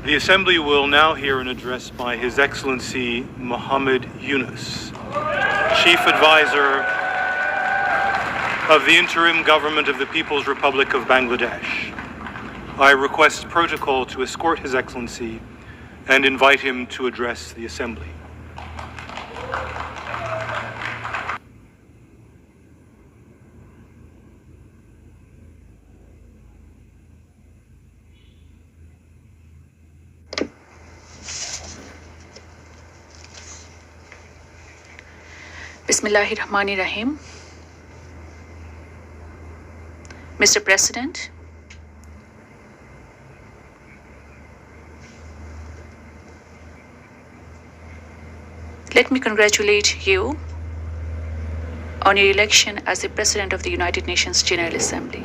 The Assembly will now hear an address by His Excellency Mohammed Yunus, Chief Advisor of the Interim Government of the People's Republic of Bangladesh. I request protocol to escort His Excellency and invite him to address the Assembly. Bismillahirrahmanirrahim. Mr. President, let me congratulate you on your election as the President of the United Nations General Assembly.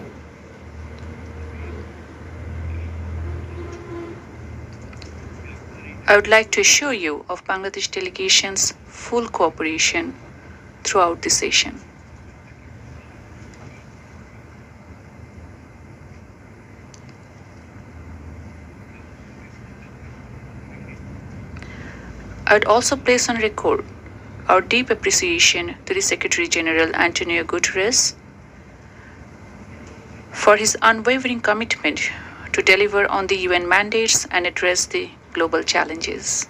I would like to assure you of Bangladesh delegation's full cooperation throughout the session. I would also place on record our deep appreciation to the Secretary General Antonio Guterres for his unwavering commitment to deliver on the UN mandates and address the global challenges.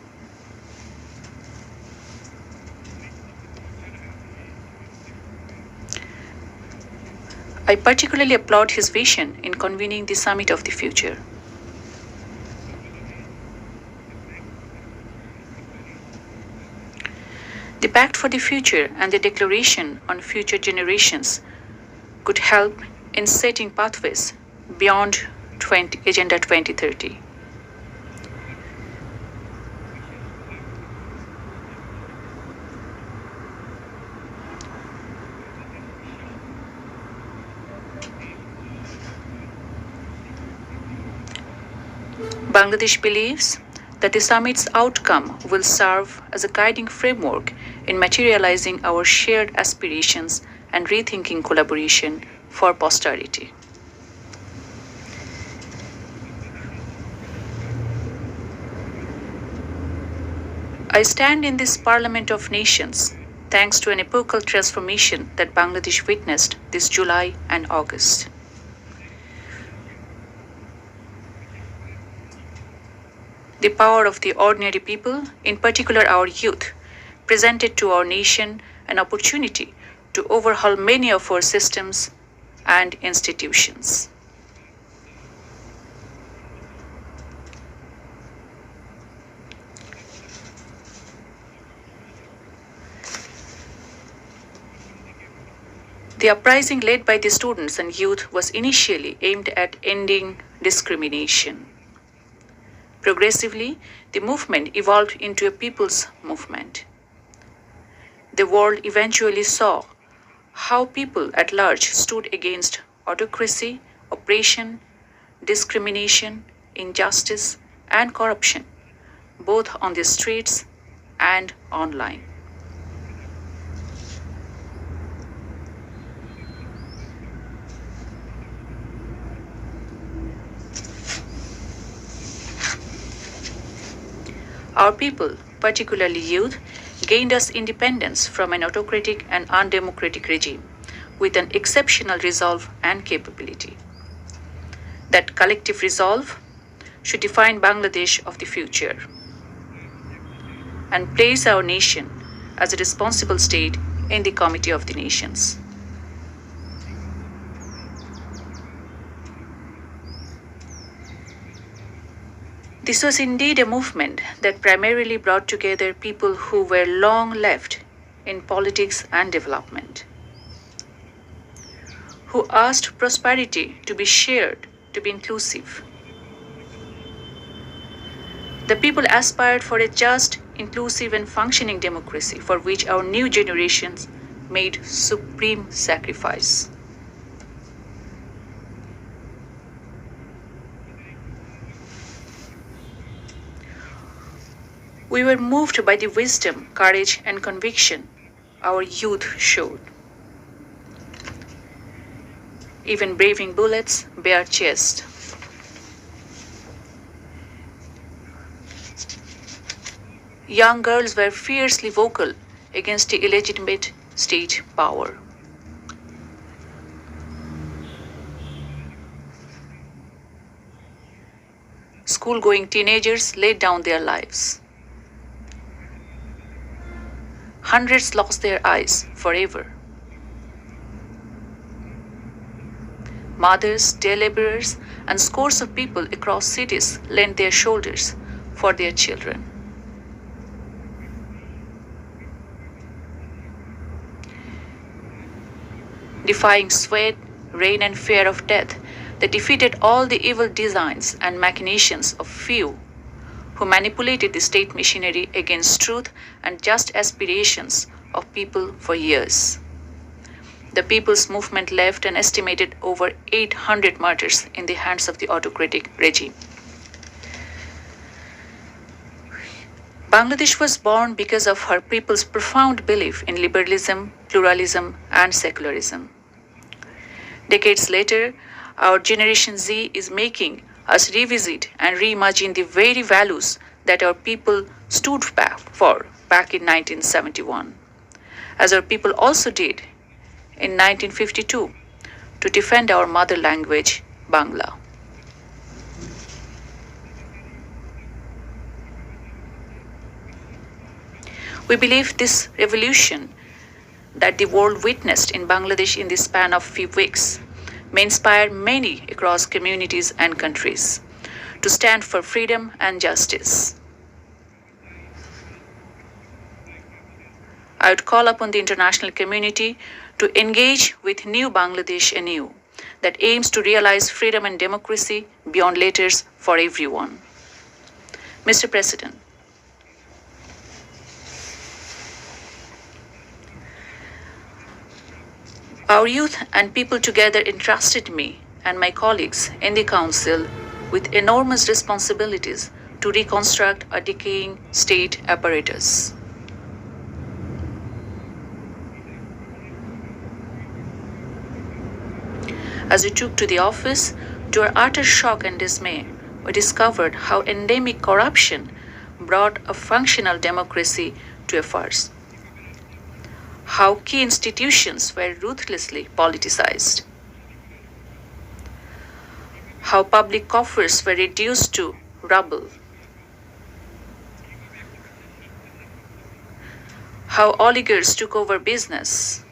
I particularly applaud his vision in convening the Summit of the Future. The Pact for the Future and the Declaration on Future Generations could help in setting pathways beyond Agenda 2030. Bangladesh believes that the summit's outcome will serve as a guiding framework in materializing our shared aspirations and rethinking collaboration for posterity. I stand in this Parliament of Nations thanks to an epochal transformation that Bangladesh witnessed this July and August. The power of the ordinary people, in particular our youth, presented to our nation an opportunity to overhaul many of our systems and institutions. The uprising led by the students and youth was initially aimed at ending discrimination. Progressively, the movement evolved into a people's movement. The world eventually saw how people at large stood against autocracy, oppression, discrimination, injustice, and corruption, both on the streets and online. Our people, particularly youth, gained us independence from an autocratic and undemocratic regime with an exceptional resolve and capability. That collective resolve should define Bangladesh of the future and place our nation as a responsible state in the Committee of the Nations. This was indeed a movement that primarily brought together people who were long left in politics and development, who asked prosperity to be shared, to be inclusive. The people aspired for a just, inclusive, and functioning democracy for which our new generations made supreme sacrifice. We were moved by the wisdom, courage, and conviction our youth showed. Even braving bullets bare chest. young girls were fiercely vocal against the illegitimate state power. School-going teenagers laid down their lives. Hundreds lost their eyes forever. Mothers, day laborers, and scores of people across cities lent their shoulders for their children. Defying sweat, rain, and fear of death, they defeated all the evil designs and machinations of few who manipulated the state machinery against truth and just aspirations of people for years. The People's Movement left an estimated over 800 martyrs in the hands of the autocratic regime. Bangladesh was born because of her people's profound belief in liberalism, pluralism, and secularism. Decades later, our Generation Z is making us revisit and reimagine the very values that our people stood for back in 1971, as our people also did in 1952 to defend our mother language, Bangla. We believe this revolution that the world witnessed in Bangladesh in the span of few weeks may inspire many across communities and countries to stand for freedom and justice. I would call upon the international community to engage with New Bangladesh anew that aims to realize freedom and democracy beyond letters for everyone. Mr. President, our youth and people together entrusted me and my colleagues in the Council with enormous responsibilities to reconstruct a decaying state apparatus. As we took to the office, to our utter shock and dismay, we discovered how endemic corruption brought a functional democracy to a farce. How key institutions were ruthlessly politicized. How public coffers were reduced to rubble. How oligarchs took over business.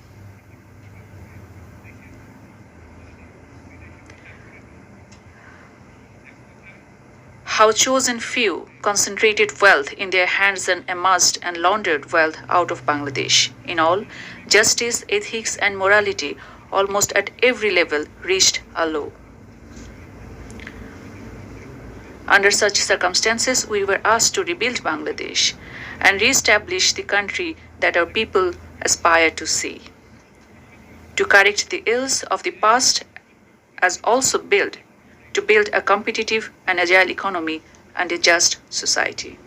How chosen few concentrated wealth in their hands and amassed and laundered wealth out of Bangladesh. In all, justice, ethics, and morality almost at every level reached a low. Under such circumstances, we were asked to rebuild Bangladesh and re-establish the country that our people aspire to see. To correct the ills of the past as also to build a competitive and agile economy and a just society.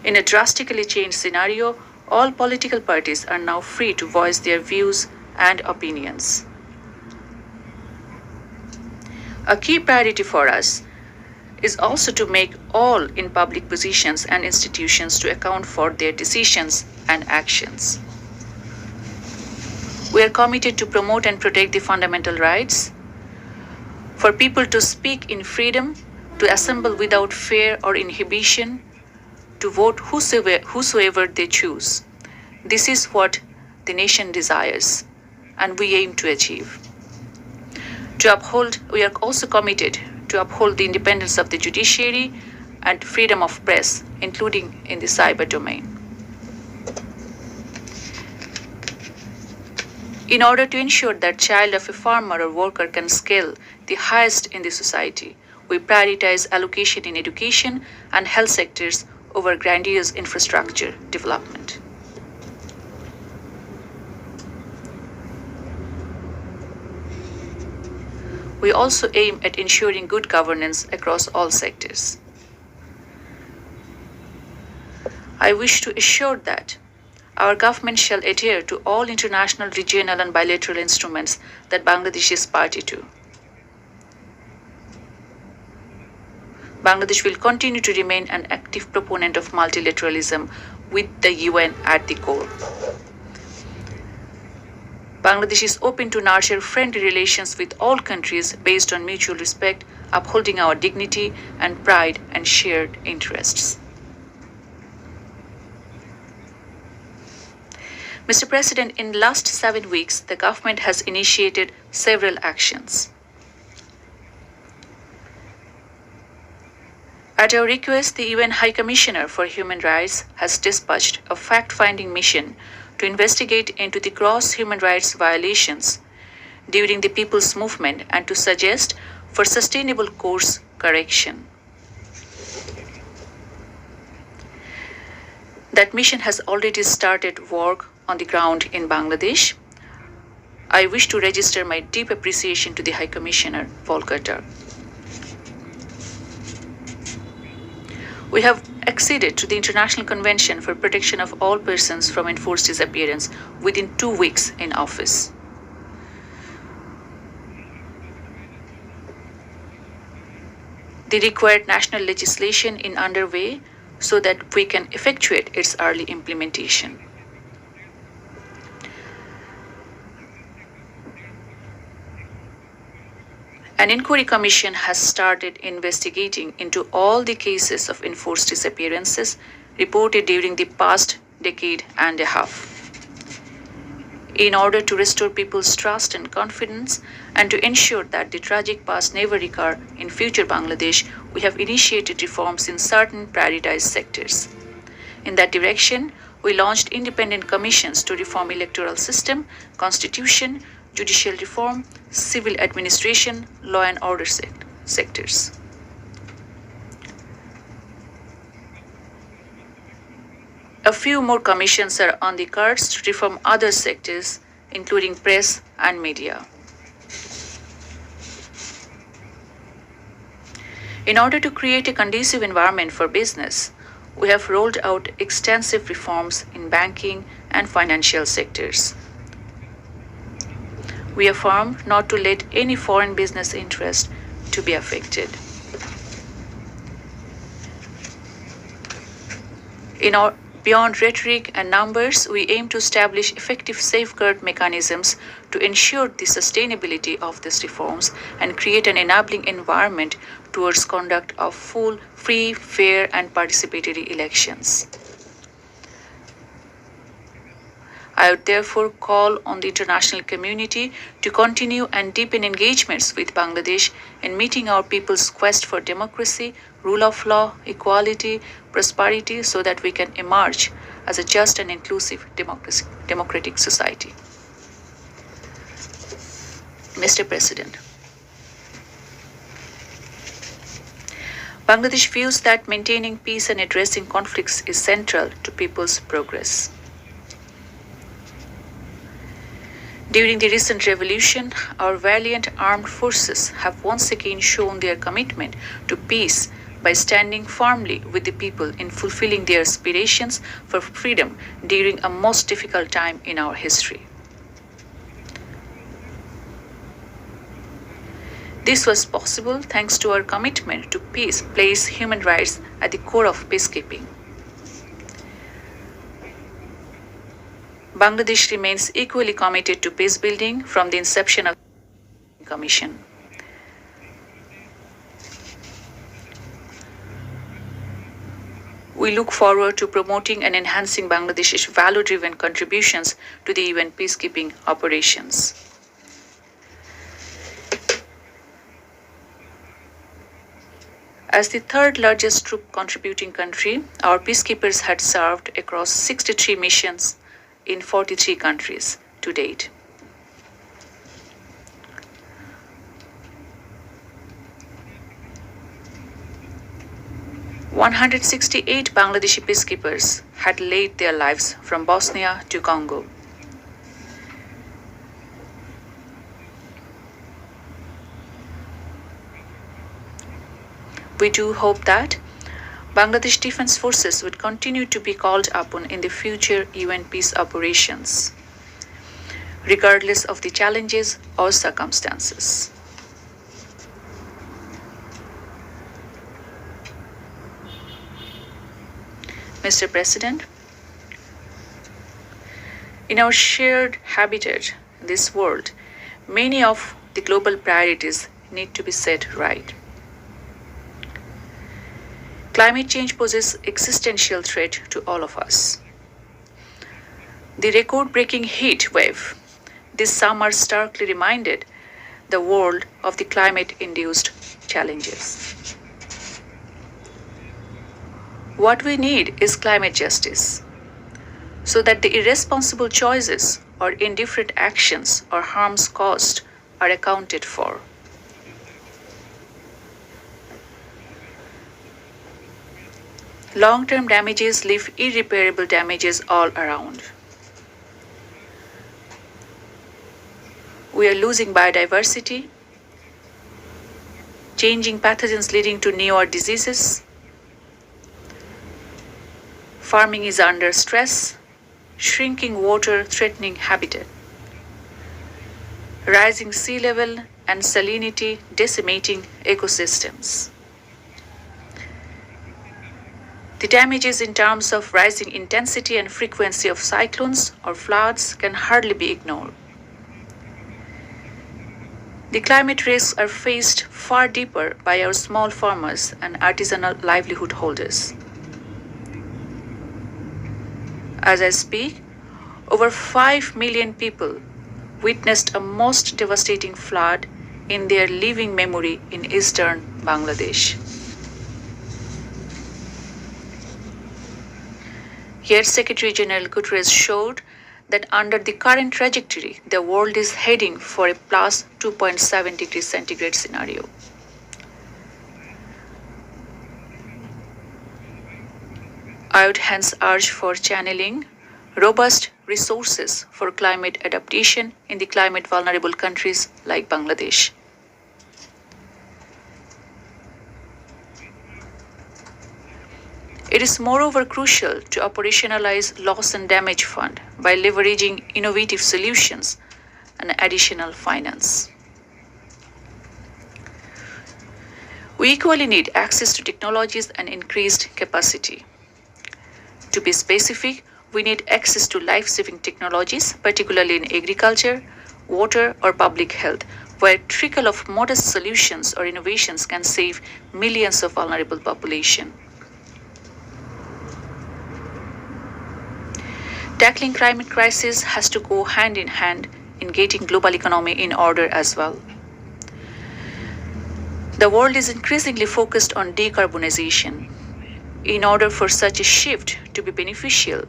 In a drastically changed scenario, all political parties are now free to voice their views and opinions. A key priority for us is also to make all in public positions and institutions to account for their decisions and actions. We are committed to promote and protect the fundamental rights for people to speak in freedom, to assemble without fear or inhibition, to vote whosoever they choose. This is what the nation desires, and we aim to achieve. We are also committed to uphold the independence of the judiciary and freedom of press, including in the cyber domain. In order to ensure that child of a farmer or worker can scale the highest in the society, we prioritize allocation in education and health sectors over grandiose infrastructure development. We also aim at ensuring good governance across all sectors. I wish to assure that our government shall adhere to all international, regional, and bilateral instruments that Bangladesh is party to. Bangladesh will continue to remain an active proponent of multilateralism with the UN at the core. Bangladesh is open to nurture friendly relations with all countries based on mutual respect, upholding our dignity and pride and shared interests. Mr. President, in the last 7 weeks, the government has initiated several actions. At our request, the UN High Commissioner for Human Rights has dispatched a fact-finding mission to investigate into the gross human rights violations during the People's Movement and to suggest for sustainable course correction. That mission has already started work on the ground in Bangladesh. I wish to register my deep appreciation to the High Commissioner, Volker. We have acceded to the International Convention for Protection of All Persons from Enforced Disappearance within 2 weeks in office. The required national legislation is underway so that we can effectuate its early implementation. An inquiry commission has started investigating into all the cases of enforced disappearances reported during the past decade and a half. In order to restore people's trust and confidence and to ensure that the tragic past never recur in future Bangladesh, we have initiated reforms in certain prioritized sectors. In that direction, we launched independent commissions to reform electoral system, constitution, judicial reform, civil administration, law and order sectors. A few more commissions are on the cards to reform other sectors, including press and media. In order to create a conducive environment for business, we have rolled out extensive reforms in banking and financial sectors. We affirm not to let any foreign business interest to be affected. Beyond rhetoric and numbers, we aim to establish effective safeguard mechanisms to ensure the sustainability of these reforms and create an enabling environment towards conduct of full, free, fair, and participatory elections. I would therefore call on the international community to continue and deepen engagements with Bangladesh in meeting our people's quest for democracy, rule of law, equality, prosperity, so that we can emerge as a just and inclusive democratic society. Mr. President, Bangladesh feels that maintaining peace and addressing conflicts is central to people's progress. During the recent revolution, our valiant armed forces have once again shown their commitment to peace by standing firmly with the people in fulfilling their aspirations for freedom during a most difficult time in our history. This was possible thanks to our commitment to peace, place human rights at the core of peacekeeping. Bangladesh remains equally committed to peace building from the inception of the Commission. We look forward to promoting and enhancing Bangladesh's value-driven contributions to the UN peacekeeping operations. As the third largest troop contributing country, our peacekeepers had served across 63 missions in 43 countries to date. "168 Bangladeshi peacekeepers had laid their lives from Bosnia to Congo. We do hope that Bangladesh Defense Forces would continue to be called upon in the future UN peace operations, regardless of the challenges or circumstances. Mr. President, in our shared habitat, this world, many of the global priorities need to be set right. Climate change poses existential threat to all of us. The record-breaking heat wave this summer starkly reminded the world of the climate-induced challenges. What we need is climate justice, so that the irresponsible choices or indifferent actions or harms caused are accounted for. Long-term damages leave irreparable damages all around. We are losing biodiversity, changing pathogens leading to newer diseases. Farming is under stress, shrinking water threatening habitat. Rising sea level and salinity decimating ecosystems. The damages in terms of rising intensity and frequency of cyclones or floods can hardly be ignored. The climate risks are faced far deeper by our small farmers and artisanal livelihood holders. As I speak, over 5 million people witnessed a most devastating flood in their living memory in eastern Bangladesh. Yet Secretary General Guterres showed that under the current trajectory, the world is heading for a plus 2.7 degrees centigrade scenario. I would hence urge for channeling robust resources for climate adaptation in the climate vulnerable countries like Bangladesh. It is moreover crucial to operationalize loss and damage fund by leveraging innovative solutions and additional finance. We equally need access to technologies and increased capacity. To be specific, we need access to life-saving technologies, particularly in agriculture, water, or public health, where a trickle of modest solutions or innovations can save millions of vulnerable population. Tackling climate crisis has to go hand in hand in getting global economy in order as well. The world is increasingly focused on decarbonization. In order for such a shift to be beneficial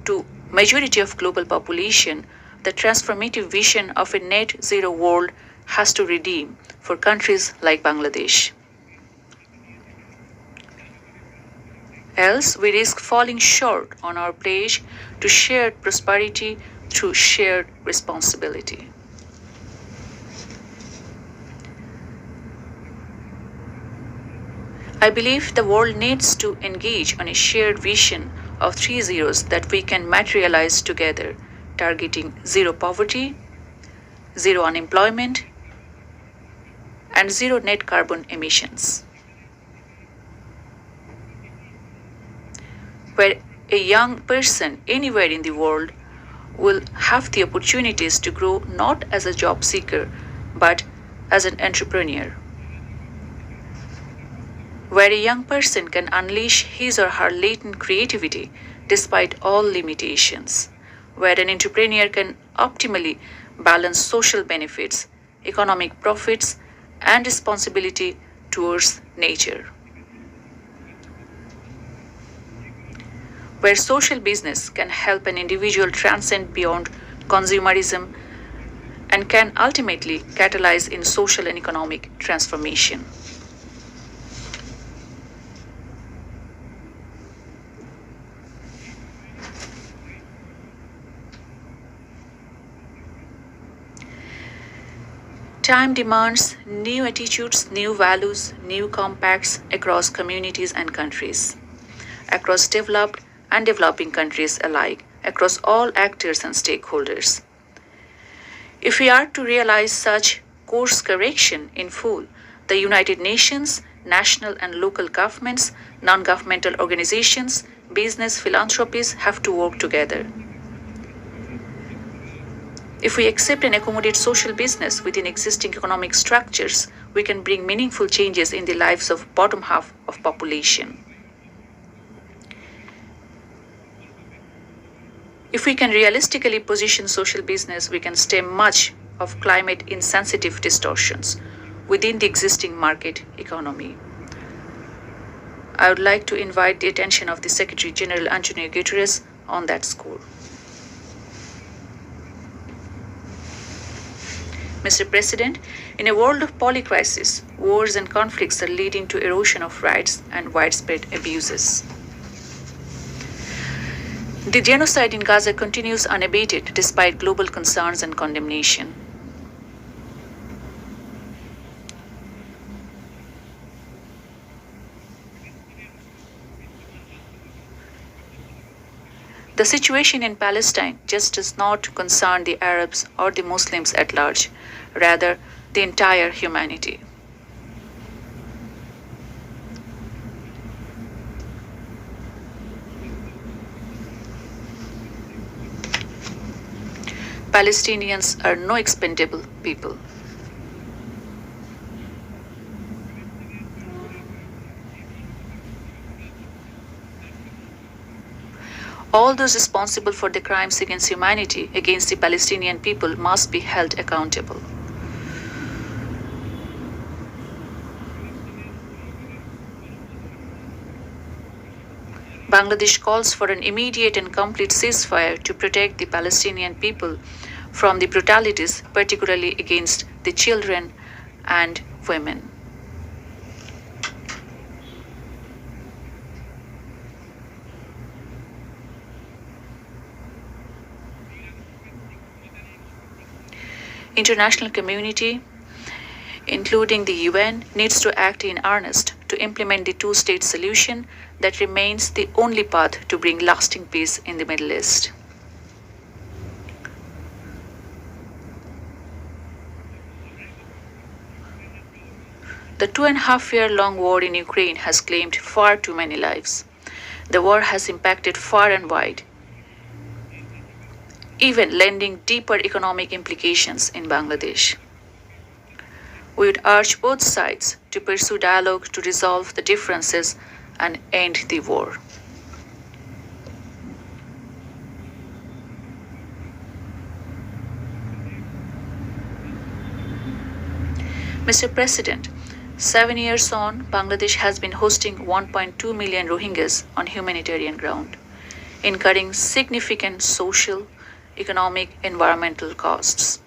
to majority of global population, the transformative vision of a net zero world has to redeem for countries like Bangladesh. Else, we risk falling short on our pledge to shared prosperity through shared responsibility. I believe the world needs to engage on a shared vision of 3 zeros that we can materialize together, targeting zero poverty, zero unemployment, and zero net carbon emissions. Where a young person anywhere in the world will have the opportunities to grow not as a job seeker, but as an entrepreneur. Where a young person can unleash his or her latent creativity despite all limitations. Where an entrepreneur can optimally balance social benefits, economic profits, and responsibility towards nature. Where social business can help an individual transcend beyond consumerism and can ultimately catalyze in social and economic transformation. Time demands new attitudes, new values, new compacts across communities and countries, across developed and developing countries alike, across all actors and stakeholders. If we are to realize such course correction in full, the United Nations national and local governments, non-governmental organizations, business, philanthropies have to work together. If we accept and accommodate social business within existing economic structures, we can bring meaningful changes in the lives of bottom half of population. If we can realistically position social business, we can stem much of climate insensitive distortions within the existing market economy. I would like to invite the attention of the Secretary General Antonio Guterres on that score. Mr. President, in a world of polycrisis, wars and conflicts are leading to erosion of rights and widespread abuses. The genocide in Gaza continues unabated despite global concerns and condemnation. The situation in Palestine just does not concern the Arabs or the Muslims at large, rather the entire humanity. Palestinians are no expendable people. All those responsible for the crimes against humanity against the Palestinian people must be held accountable. Bangladesh calls for an immediate and complete ceasefire to protect the Palestinian people from the brutalities, particularly against the children and women. International community, including the UN, needs to act in earnest to implement the two-state solution that remains the only path to bring lasting peace in the Middle East. The 2.5-year-long war in Ukraine has claimed far too many lives. The war has impacted far and wide, even lending deeper economic implications in Bangladesh. We would urge both sides to pursue dialogue to resolve the differences and end the war. Mr. President, 7 years on, Bangladesh has been hosting 1.2 million Rohingyas on humanitarian ground, incurring significant social, economic, environmental costs.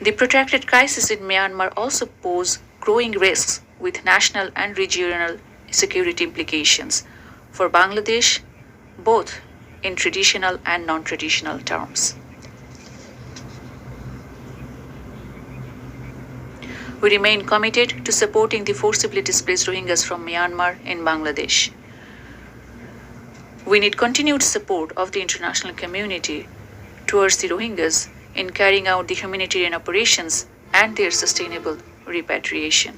The protracted crisis in Myanmar also poses growing risks with national and regional security implications for Bangladesh, both in traditional and non-traditional terms. We remain committed to supporting the forcibly displaced Rohingyas from Myanmar in Bangladesh. We need continued support of the international community towards the Rohingyas in carrying out the humanitarian operations and their sustainable repatriation.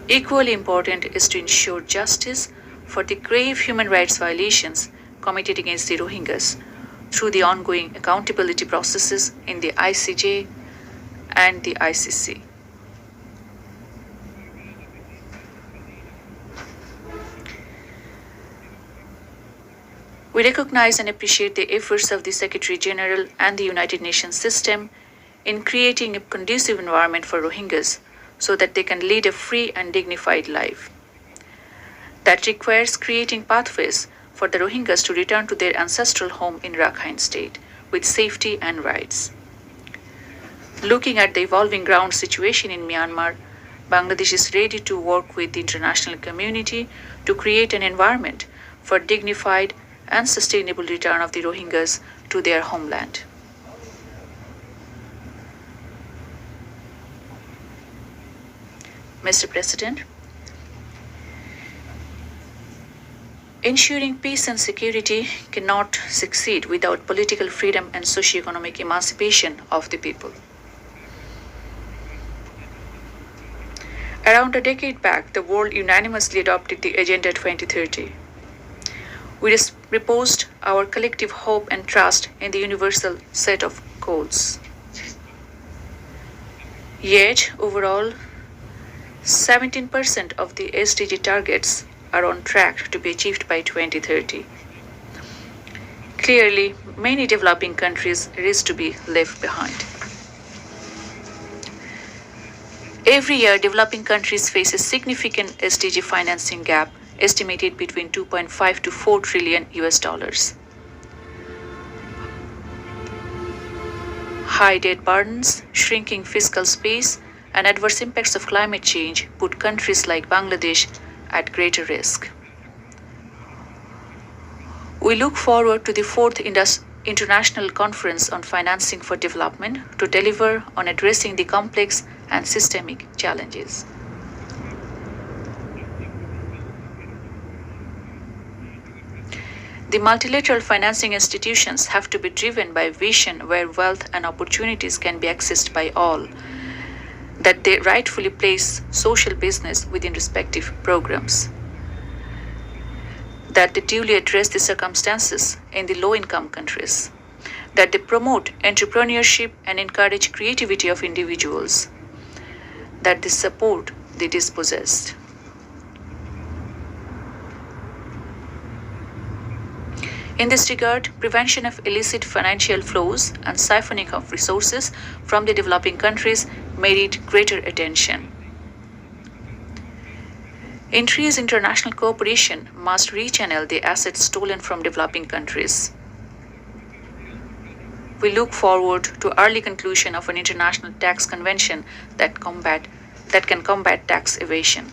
Equally important is to ensure justice for the grave human rights violations committed against the Rohingyas through the ongoing accountability processes in the ICJ and the ICC. We recognize and appreciate the efforts of the Secretary General and the United Nations system in creating a conducive environment for Rohingyas so that they can lead a free and dignified life. That requires creating pathways for the Rohingyas to return to their ancestral home in Rakhine State with safety and rights. Looking at the evolving ground situation in Myanmar, Bangladesh is ready to work with the international community to create an environment for dignified and sustainable return of the Rohingyas to their homeland. Mr. President, Ensuring peace and security cannot succeed without political freedom and socio-economic emancipation of the people. Around a decade back, the world unanimously adopted the Agenda 2030. We reposed our collective hope and trust in the universal set of goals. Yet, overall, 17% of the SDG targets are on track to be achieved by 2030. Clearly, many developing countries risk to be left behind. Every year, developing countries face a significant SDG financing gap estimated between 2.5 to 4 trillion US dollars. High debt burdens, shrinking fiscal space, and adverse impacts of climate change put countries like Bangladesh at greater risk. We look forward to the fourth International Conference on Financing for Development to deliver on addressing the complex and systemic challenges. The multilateral financing institutions have to be driven by a vision where wealth and opportunities can be accessed by all, that they rightfully place social business within respective programs, that they duly address the circumstances in the low-income countries, that they promote entrepreneurship and encourage creativity of individuals, that they support the dispossessed. In this regard, prevention of illicit financial flows and siphoning of resources from the developing countries merit greater attention. Increased international cooperation must rechannel the assets stolen from developing countries. We look forward to early conclusion of an international tax convention that can combat tax evasion.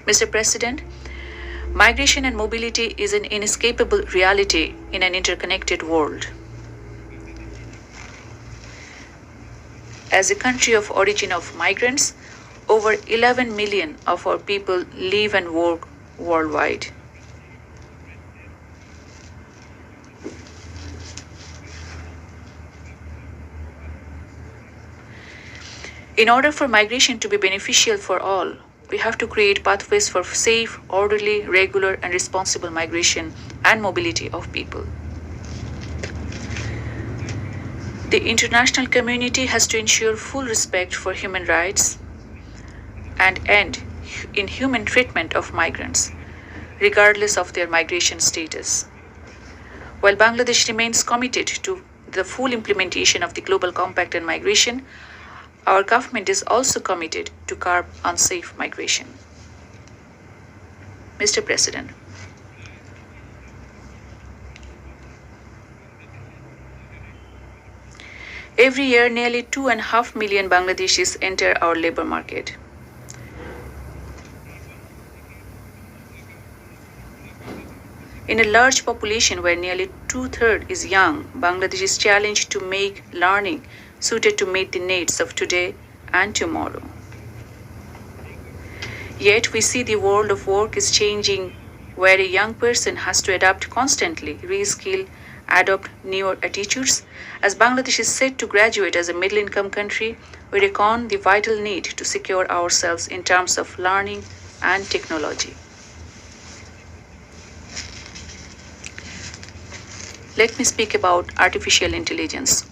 Mr. President, migration and mobility is an inescapable reality in an interconnected world. As a country of origin of migrants, over 11 million of our people live and work worldwide. In order for migration to be beneficial for all, we have to create pathways for safe, orderly, regular, and responsible migration and mobility of people. The international community has to ensure full respect for human rights and end inhuman treatment of migrants, regardless of their migration status. While Bangladesh remains committed to the full implementation of the Global Compact on Migration, our government is also committed to curb unsafe migration. Mr. President, every year nearly 2.5 million Bangladeshis enter our labor market. In a large population where nearly two-thirds is young, Bangladesh is challenged to make learning suited to meet the needs of today and tomorrow. Yet we see the world of work is changing, where a young person has to adapt constantly, reskill, adopt newer attitudes. As Bangladesh is set to graduate as a middle-income country, we reckon the vital need to secure ourselves in terms of learning and technology. Let me speak about artificial intelligence.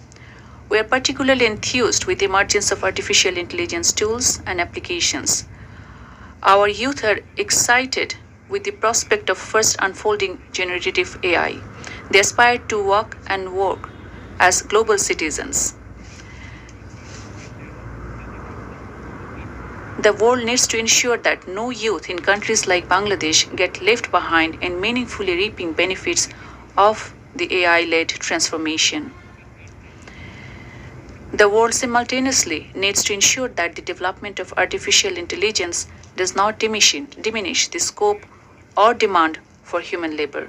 We are particularly enthused with the emergence of artificial intelligence tools and applications. Our youth are excited with the prospect of first unfolding generative AI. They aspire to work as global citizens. The world needs to ensure that no youth in countries like Bangladesh get left behind in meaningfully reaping benefits of the AI-led transformation. The world simultaneously needs to ensure that the development of artificial intelligence does not diminish the scope or demand for human labor.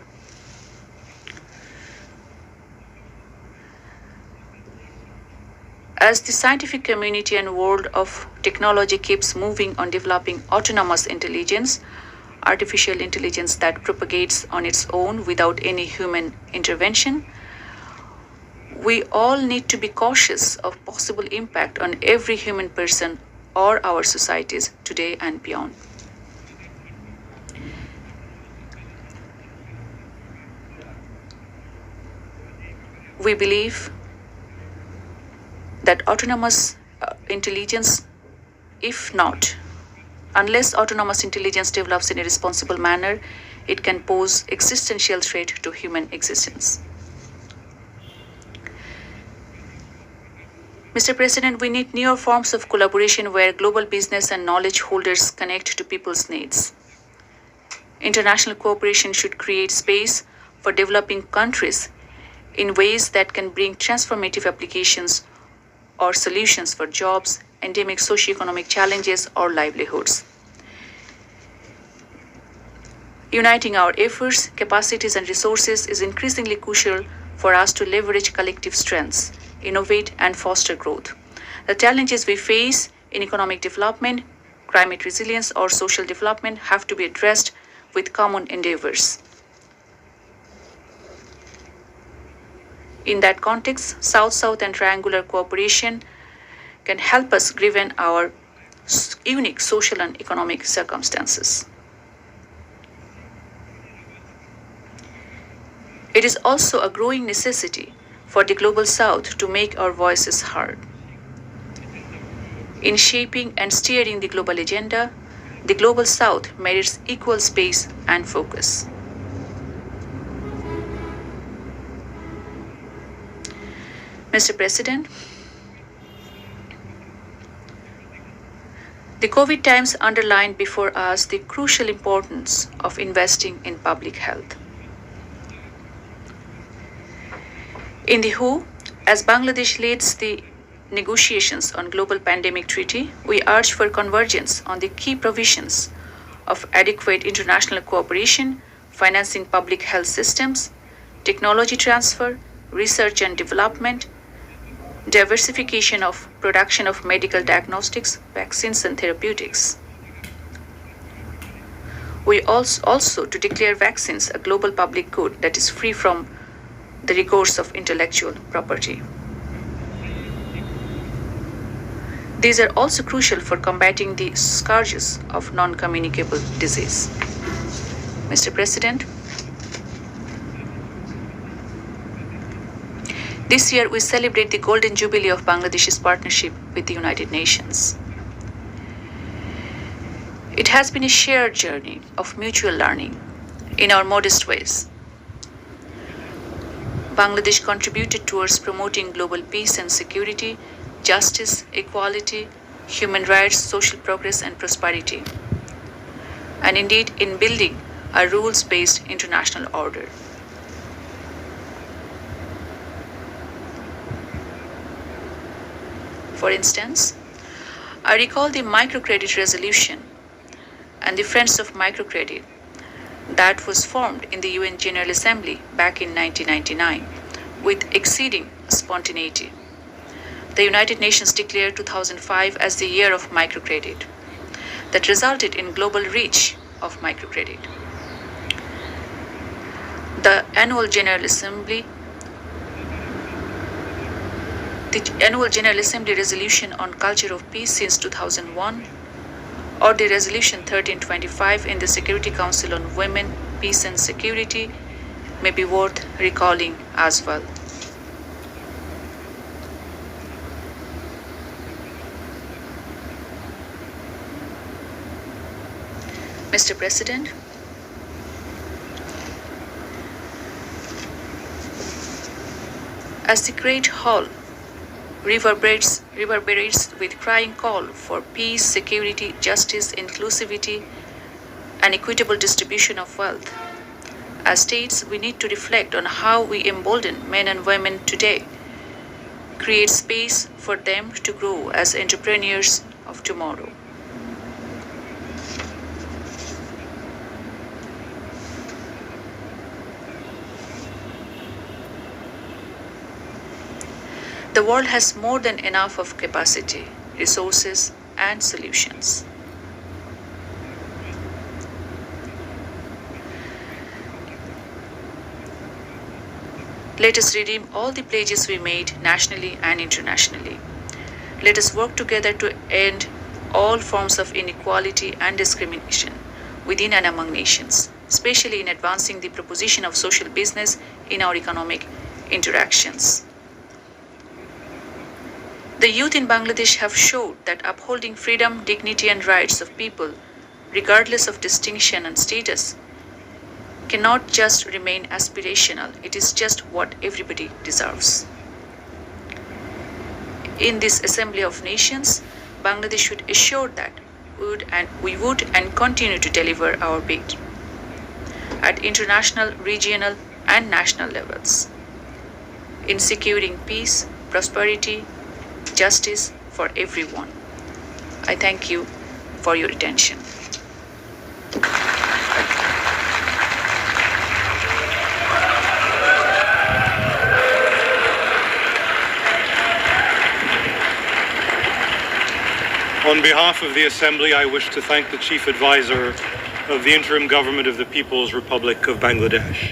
As the scientific community and world of technology keeps moving on developing autonomous intelligence, artificial intelligence that propagates on its own without any human intervention, we all need to be cautious of possible impact on every human person or our societies today and beyond. We believe that autonomous intelligence, unless autonomous intelligence develops in a responsible manner, it can pose existential threat to human existence. Mr. President, we need newer forms of collaboration where global business and knowledge holders connect to people's needs. International cooperation should create space for developing countries in ways that can bring transformative applications or solutions for jobs, endemic socioeconomic challenges, or livelihoods. Uniting our efforts, capacities, and resources is increasingly crucial for us to leverage collective strengths, innovate, and foster growth. The challenges we face in economic development, climate resilience, or social development have to be addressed with common endeavors. In that context, South-South and triangular cooperation can help us given our unique social and economic circumstances. It is also a growing necessity for the Global South to make our voices heard. In shaping and steering the global agenda, the Global South merits equal space and focus. Mr. President, the COVID times underlined before us the crucial importance of investing in public health. In the WHO, as Bangladesh leads the negotiations on global pandemic treaty, we urge for convergence on the key provisions of adequate international cooperation, financing public health systems, technology transfer, research and development, diversification of production of medical diagnostics, vaccines and therapeutics. We also to declare vaccines a global public good that is free from the rigors of intellectual property. These are also crucial for combating the scourges of non-communicable disease. Mr. President, this year we celebrate the Golden Jubilee of Bangladesh's partnership with the United Nations. It has been a shared journey of mutual learning in our modest ways. Bangladesh contributed towards promoting global peace and security, justice, equality, human rights, social progress, and prosperity, and indeed in building a rules-based international order. For instance, I recall the microcredit resolution and the Friends of Microcredit that was formed in the UN General Assembly back in 1999 with exceeding spontaneity. The United Nations declared 2005 as the year of microcredit that resulted in global reach of microcredit. The Annual General Assembly resolution on culture of peace since 2001, or the resolution 1325 in the Security Council on Women, Peace and Security may be worth recalling as well. Mr. President, as the Great Hall reverberates with crying call for peace, security, justice, inclusivity, and equitable distribution of wealth, as states, we need to reflect on how we embolden men and women today, create space for them to grow as entrepreneurs of tomorrow. The world has more than enough of capacity, resources, and solutions. Let us redeem all the pledges we made nationally and internationally. Let us work together to end all forms of inequality and discrimination within and among nations, especially in advancing the proposition of social business in our economic interactions. The youth in Bangladesh have showed that upholding freedom, dignity, and rights of people, regardless of distinction and status, cannot just remain aspirational, it is just what everybody deserves. In this Assembly of Nations, Bangladesh should assure that we would and continue to deliver our bid at international, regional, and national levels in securing peace, prosperity, justice for everyone. I thank you for your attention. On behalf of the Assembly, I wish to thank the Chief Advisor of the Interim Government of the People's Republic of Bangladesh.